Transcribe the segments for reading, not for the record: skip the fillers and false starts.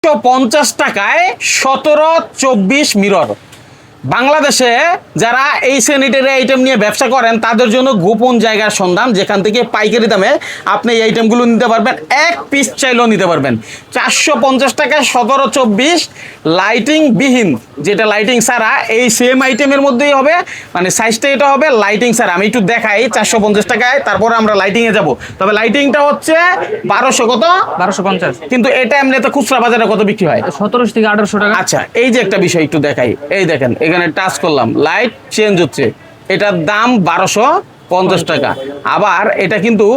টাকায় 17-24 মিরর। বাংলাদেশে যারা এই স্যানিটারি আইটেম নিয়ে ব্যবসা করেন তাদের জন্য গোপন জায়গার সন্ধান, যেখান থেকে পাইকারি দামে আপনি এই আইটেমগুলো নিতে পারবেন। এক পিস চাইলেও নিতে পারবেন। 450 টাকায় 17-24 লাইটিং বিহীন, যেটা লাইটিং ছাড়া এই সেম আইটেমের মধ্যেই হবে, মানে সাইজটা এটা হবে লাইটিং ছাড়া। আমি একটু দেখাই 450 টাকায়, তারপরে আমরা লাইটিংয়ে যাব। তবে লাইটিংটা হচ্ছে 1200 কত 1250, কিন্তু এটা এমনিতে খুচরা বাজারে কত বিক্রি হয়? 1700 থেকে 1800 টাকা। আচ্ছা, এই যে একটা বিষয় একটু দেখাই, এই দেখেন এখানে টাচ করলাম, লাইট চেঞ্জ হচ্ছে, এটার দাম 1250 টাকা। আবার এটা কিন্তু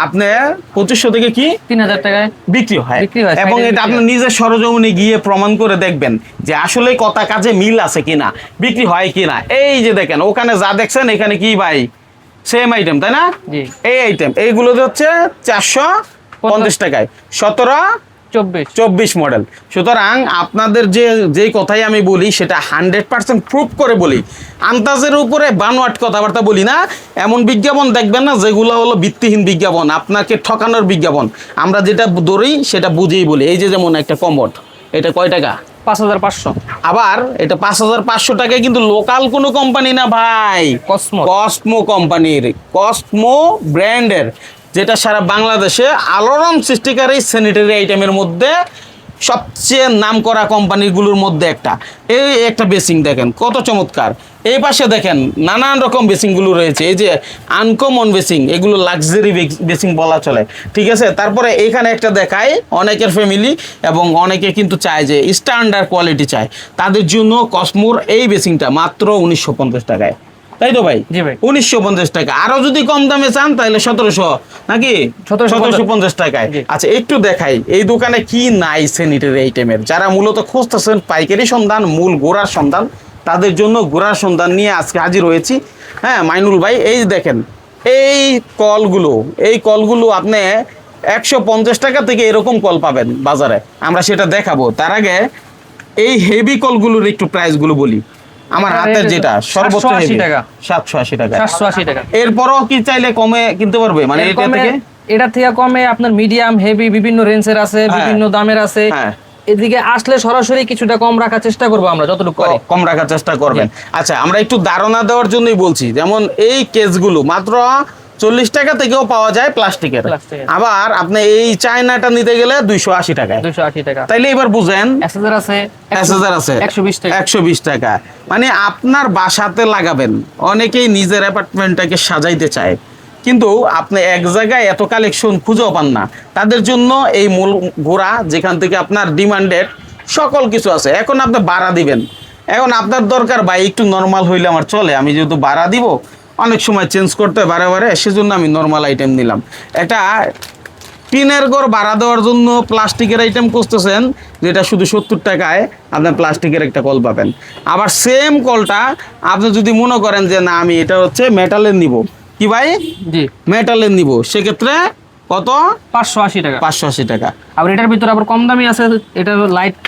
আপনার 2500 থেকে কি 3000 টাকায় বিক্রি হয়। হয়, এবং সাইডে এটা আপনি বিক্রি হয়। নিজের সরজমিনে গিয়ে প্রমাণ করে দেখবেন যে আসলে কথা কাজে মিল আছে কিনা, বিক্রি হয় কিনা। এই যে দেখেন ওখানে যা দেখছেন এখানে কি ভাই সেম আইটেম, তাই না? জি। এই আইটেম এইগুলো হচ্ছে 450 টাকায় 17-24 মডেল। সুতরাং আপনাদের যেই কথাই আমি বলি সেটা 100% প্রুফ করে বলি, আন্দাজের উপরে বানোয়াট কথাবার্তা বলি না। এমন বিজ্ঞাপন দেখবেন না যেগুলো হলো ভিত্তিহীন বিজ্ঞাপন, আপনাকে ঠকানোর বিজ্ঞাপন। আমরা যেটা ধরি সেটা বুঝেই বলি। এই যে যেমন একটা কমোড, এটা কয় টাকা? 5500। আবার এটা 5500 টাকায় কিন্তু লোকাল কোনো কোম্পানি না ভাই, কসমো কোম্পানির, কসমো ব্র্যান্ডের, যেটা সারা বাংলাদেশে আলোড়ন সৃষ্টিকারী স্যানিটারি আইটেমের মধ্যে সবচেয়ে নামকরা কোম্পানিগুলোর মধ্যে একটা। এই একটা বেসিং দেখেন কত চমৎকার। এই পাশে দেখেন নানান রকম বেসিংগুলো রয়েছে, এই যে আনকমন বেসিং, এগুলো লাক্সারি বেসিং বলা চলে, ঠিক আছে। তারপরে এখানে একটা দেখায় অনেকের ফ্যামিলি এবং অনেকে কিন্তু চায় যে স্ট্যান্ডার্ড কোয়ালিটি চায়, তাদের জন্য কসমোর এই বেসিংটা মাত্র 1950 টাকায়, তাই তো ভাই? জি ভাই। 1950 টাকা। আরো যদি কম দামে চান তাহলে 1700 নাকি 1750 টাকায়। আচ্ছা একটু দেখাই এই দোকানে কি নাই স্যানিটারি আইটেমের। যারা মূলত খুঁজতেছেন পাইকারি সন্ধান, মূল গোড়ার সন্ধান, তাদের জন্য গোড়ার সন্ধান নিয়ে আজকে হাজির হয়েছি। হ্যাঁ মাইনুল ভাই, এই দেখেন এই কলগুলো আপনি 150 টাকা থেকে এরকম কল পাবেন বাজারে, আমরা সেটা দেখাবো। তার আগে এই হেভি কলগুলোর একটু প্রাইসগুলো বলি। আমার হাতের যেটা সর্বোচ্চ 780 টাকা। 780 টাকা। 780 টাকা। এরপরও কি চাইলে কমে কিনতে পারবে, মানে এটা থেকে কমে আপনার মিডিয়াম হেভি বিভিন্ন রেঞ্জের আছে, বিভিন্ন দামের আছে। হ্যাঁ, এদিকে আসলে সরাসরি কিছুটা কম রাখার চেষ্টা করবো আমরা যতটুকু পারি। কম রাখার চেষ্টা করবেন। আচ্ছা আমরা একটু ধারণা দেওয়ার জন্যই বলছি, যেমন এই কেসগুলো মাত্র 40 টাকা থেকেও পাওয়া যায় প্লাস্টিকের। আবার আপনি এই চায়নাটা নিতে গেলে 280 টাকায়। 280 টাকা। তাইলে এবার বুঝেন এসএসআর আছে, 120 টাকা। 120 টাকা মানে আপনার বাসাতে লাগাবেন। অনেকেই নিজের অ্যাপার্টমেন্টটাকে সাজাইতে চায়, কিন্তু আপনি এক জায়গায় এত কালেকশন খুঁজেও পান না। তাদের জন্য এই মূল গোড়া, যেখান থেকে আপনার ডিমান্ডেড সকল কিছু আছে। এখন আপনি ভাড়া দিবেন, এখন আপনার দরকার ভাই একটু নর্মাল হইলে আমার চলে, আমি যেহেতু ভাড়া দিব অনেক সময় চেঞ্জ করতে হয় বারে বারে, সেজন্য আমি নর্মাল আইটেম নিলাম। এটা টিনের ঘর ভাড়া দেওয়ার জন্য প্লাস্টিকের আইটেম খুঁজতেছেন, যেটা শুধু 70 টাকায় আপনার প্লাস্টিকের একটা কল পাবেন। আবার সেম কলটা আপনি যদি মনে করেন যে না আমি এটা হচ্ছে মেটালের নিব, কি ভাই? জি, মেটালের নিব, সেক্ষেত্রে কত? 580 টাকা। 580 টাকা। আবার এটার ভিতরে আবার কম দামি আছে, এটা লাইট,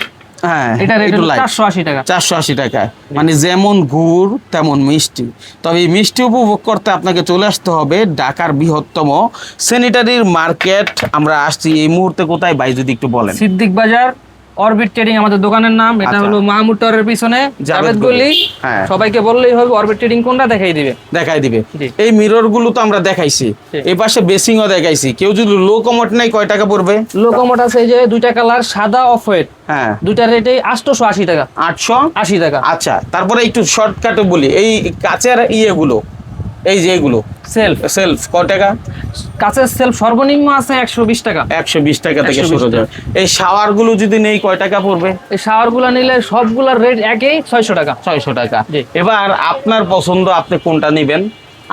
হ্যাঁ এটা রেট 480 টাকা। 480 টাকা। মানে যেমন গুড় তেমন মিষ্টি। তবে এই মিষ্টি উপভোগ করতে আপনাকে চলে আসতে হবে ঢাকার বৃহত্তম স্যানিটারির মার্কেট। আমরা আসছি এই মুহূর্তে কোথায় ভাই যদি একটু বলেন? সিদ্দিক বাজার, অরবিট ট্রেডিং আমাদের দোকানের নাম। এটা হলো মাহমুদ টাওয়ারের পিছনে জাভেদ গলি। হ্যাঁ, সবাইকে বললেই হবে অরবিট ট্রেডিং কোনটা দেখাই দিবে। এই মিরর গুলো তো আমরা দেখাইছি, এই পাশে বেসিংও দেখাইছি। কেউ যদি লো কমোড নেই কয় টাকা পড়বে? লো কমোড আছে এই যে দুইটা কালার, সাদা অফ হোয়াইট। হ্যাঁ, দুইটা রেটে 880 টাকা। 880 টাকা। আচ্ছা, তারপরে একটু শর্টকাটে বলি, এই কাচের ইয়েগুলো, এই যে এগুলো সেলফ কয় টাকা? কাচের সেলফ সর্বনিম্ন আছে 120 টাকা। 120 টাকা থেকে শুরু হয়। এই শাওয়ার গুলো যদি নেই কয় টাকা পড়বে? এই শাওয়ার গুলো নিলে সবগুলোর রেট একই, 600 টাকা। 600 টাকা। এবার আপনার পছন্দ, আপনি কোনটা নেবেন।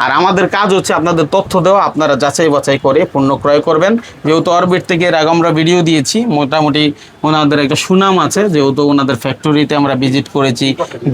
আর আমাদের কাজ হচ্ছে আপনাদের তথ্য দেওয়া, আপনারা যাচাই বাছাই করে পণ্য ক্রয় করবেন। যেহেতু অরবিট থেকে এর আগে আমরা ভিডিও দিয়েছি, মোটামুটি ওনাদের একটা সুনাম আছে, যেহেতু ওনাদের ফ্যাক্টরিতে আমরা ভিজিট করেছি।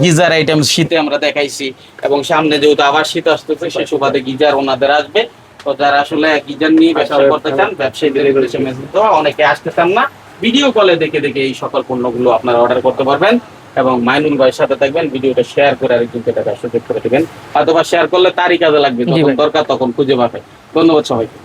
গিজার আইটেম শীতে আমরা দেখাইছি, এবং সামনে যেহেতু আবার শীত আসতেছে সে সুবাদে গিজার ওনাদের আসবে। তো যারা আসলে গিজার নিয়ে ব্যবসা করতে চান, ব্যবসায়ীদের মেসেজ দেওয়া, অনেকে আসতে চান না, ভিডিও কলে দেখে দেখে এই সকল পণ্যগুলো আপনারা অর্ডার করতে পারবেন। এবং মাইনুল ভাইয়ের সাথে থাকবেন, ভিডিওটা শেয়ার করে আরেকজনকে টাকা সুযোগ করে দেবেন, অথবা শেয়ার করলে তারই কাজে লাগবে, যখন দরকার তখন খুঁজে পাবে। ধন্যবাদ সবাইকে।